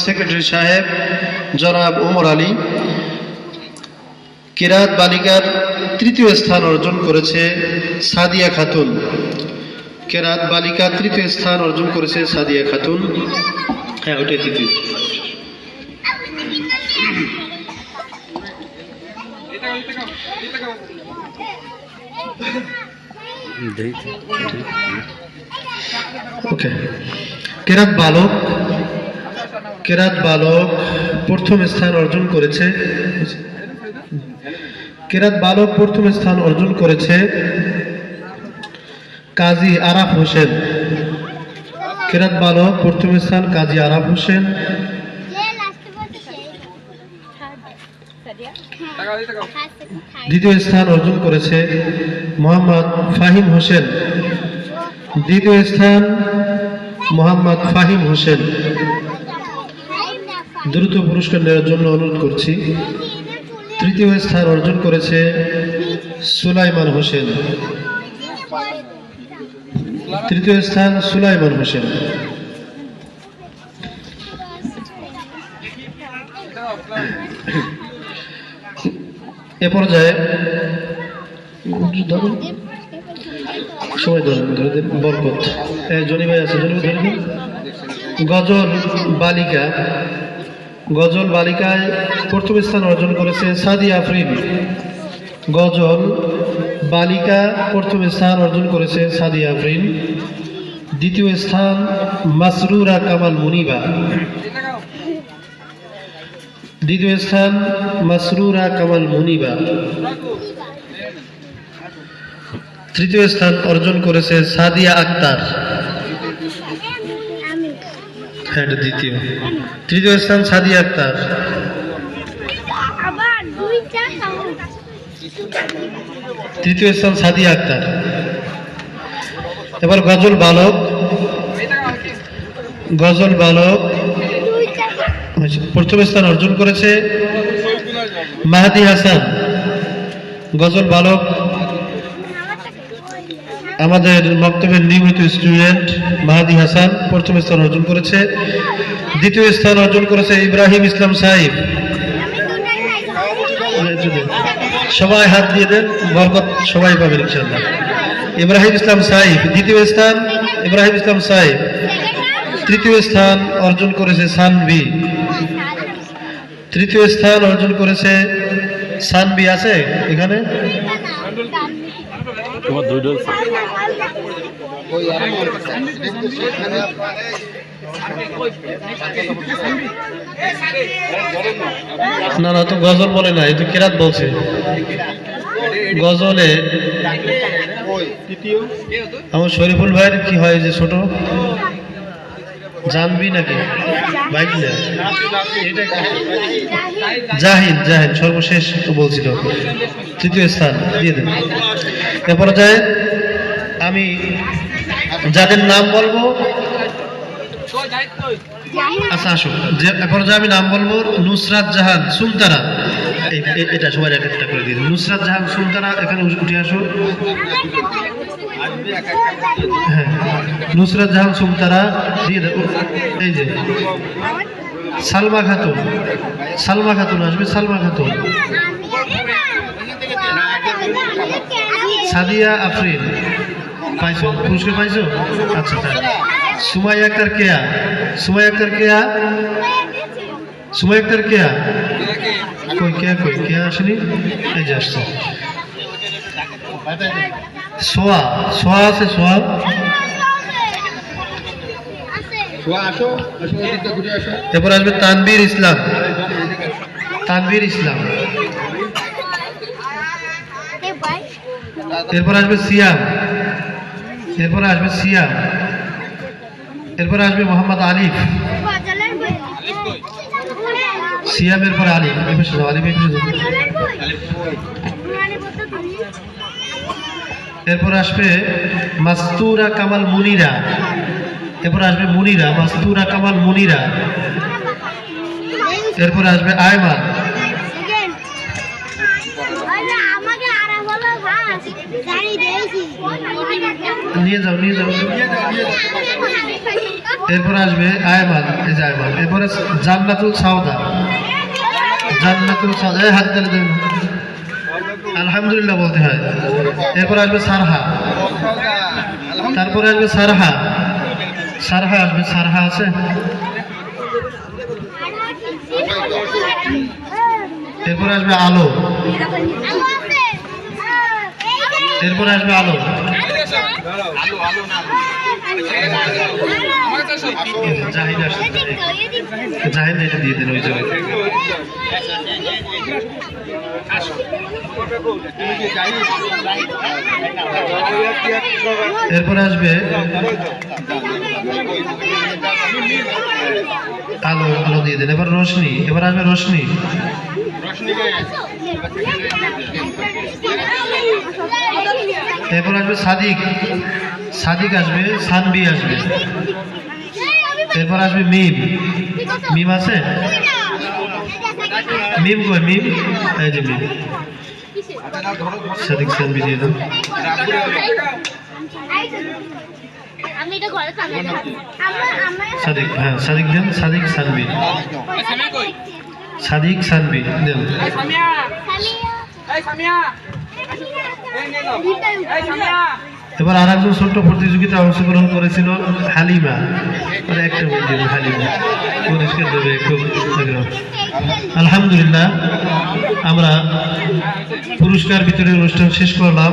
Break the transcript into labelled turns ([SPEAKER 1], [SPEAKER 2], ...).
[SPEAKER 1] Secretary সাহেব জনাব ওমর আলী। কিরাত বালিকার তৃতীয় স্থান অর্জন করেছে সাদিয়া খাতুন। কিরাত বালিকা তৃতীয় স্থান অর্জন করেছে সাদিয়া খাতুন। হ্যাঁ, ওটাই তৃতীয়। ওকে, কিরাত বালক প্রথম স্থান অর্জন করেছে। কিরাত বালক প্রথম স্থান অর্জন করেছে কাজী আরাফ হোসেন। কিরাত বালক প্রথম স্থান কাজী আরাফ হোসেন। দ্বিতীয় স্থান অর্জন করেছে মোহাম্মদ ফাহিম হোসেন। দ্বিতীয় স্থান মোহাম্মদ ফাহিম হোসেন। দ্রুত পুরস্কার নেওয়ার জন্য অনুরোধ করছি। তৃতীয় স্থান অর্জন করেছে সুলাইমান হোসেন। তৃতীয় স্থান সুলাইমান হোসেন। এ পর্যায়ে সবাই ধরে বরকত জনি ভাই আছে, জনি ধরে দিন। গজল বালিকায় প্রথম স্থান অর্জন করেছে সাদিয়া আফরিন। গজল বালিকা প্রথম স্থান অর্জন করেছে সাদিয়া আফরিন। দ্বিতীয় স্থান মাসরুরা কামাল মুনিবা। দ্বিতীয় স্থান মাসরুরা কামাল মুনিবা। তৃতীয় স্থান অর্জন করেছে সাদিয়া আক্তার। হ্যাঁ, দ্বিতীয়। তৃতীয় স্থান সাদিয়া আক্তার। তৃতীয় স্থান সাদিয়া আক্তার। এবার গজল বালক প্রথম স্থান অর্জন করেছে মাহাদি হাসান। গজল বালক আমাদের বক্তব্যের নিয়মিত স্টুডেন্ট মাহাদি হাসান প্রথম স্থান অর্জন করেছে। দ্বিতীয় স্থান অর্জন করেছে ইব্রাহিম ইসলাম সাহিব। সবাই হাত দিয়ে দেন, বরকত সবাই পাবেন ইনশাআল্লাহ। ইব্রাহিম ইসলাম সাহিব দ্বিতীয় স্থান। ইব্রাহিম ইসলাম সাহিব। তৃতীয় স্থান অর্জন করেছে সানভি। তৃতীয় স্থান অর্জন করেছে সানভি। আছে এখানে? না, তো গজল বলে না, এই তো কিরাত বলছে। গজলে আমার শরীফুল ভাইয়ের কি হয় যে ছোট জানবি নাকি বাইক জাহিদ সর্বশেষ বলছিল। তৃতীয় স্থান দিয়ে দেন। এ পর্যায়ে আমি যাদের নাম বলবো, আচ্ছা আসো, এ পর্যায়ে আমি নাম বলবো নুসরাত জাহান সুলতানা। এটা সবাই একটা করে দিয়ে দিন। নুসরাত জাহান সুলতানা এখানে উঠে আসো। হ্যাঁ, নুসরাত জাহান সুলতানা দিয়ে দেবো। এই যে সালমা খাতুন আসবে। সালমা খাতুন। সাদিয়া আফরিন পাইছো, পুরস্কার পাইছো? আচ্ছা, সুমাইয়া আক্তার কেয়া। কই কেয়া আসেনি? এই যে আসছে। সোয়া আছে। এরপর আসবে তানভীর ইসলাম। এরপর আসবে সিয়াম। এরপর আসবে মোহাম্মদ আলিফ। সিয়ামের পর আলিফ। এরপর আসবে মাস্তুরা কামাল মুনিরা। মাস্তুরা কামাল মুনিরা। এরপর আসবে আয়মান। নিয়ে যাও নিয়ে যাও। এরপরে আসবে আয়মান, এই যে আয়মান। এরপরে জান্নাতুল সাউদা, জান্নাতুল সাউদা, হাত তালে দেন, আলহামদুলিল্লাহ বলতে হয়। এরপর আসবে সারহা, তারপরে আসবে সারহা, সারহা আসবে, সারহা আছে। এরপর আসবে আলো, এরপর আসবে আলো। জাহিদ আসছে, জাহিদ এটা দিয়ে দেন ওই জায়গায়। এরপরে আসবে আলো, আলো দিয়ে দেন। এবার রোশনি, এবার আসবে রোশনি। এরপর আসবে সাদিক, সাদিক আসবে, সানবি আসবে। এরপর আসবে মিম, মিম আছে, মিম কই মিম, এই যে মিম। সাদিক সানবি দিয়ে দেন। সাদিক, হ্যাঁ সাদিক দেন, সাদিক সানবি, সাদিক সানবি দেন। এবার আর একজন ছোট্ট প্রতিযোগিতা অংশগ্রহণ করেছিল, হালিমা, মানে একটা বই হালিমা পুরস্কার দেবে খুব আগ্রহ। আলহামদুলিল্লাহ আমরা পুরস্কার বিতরণের অনুষ্ঠান শেষ করলাম।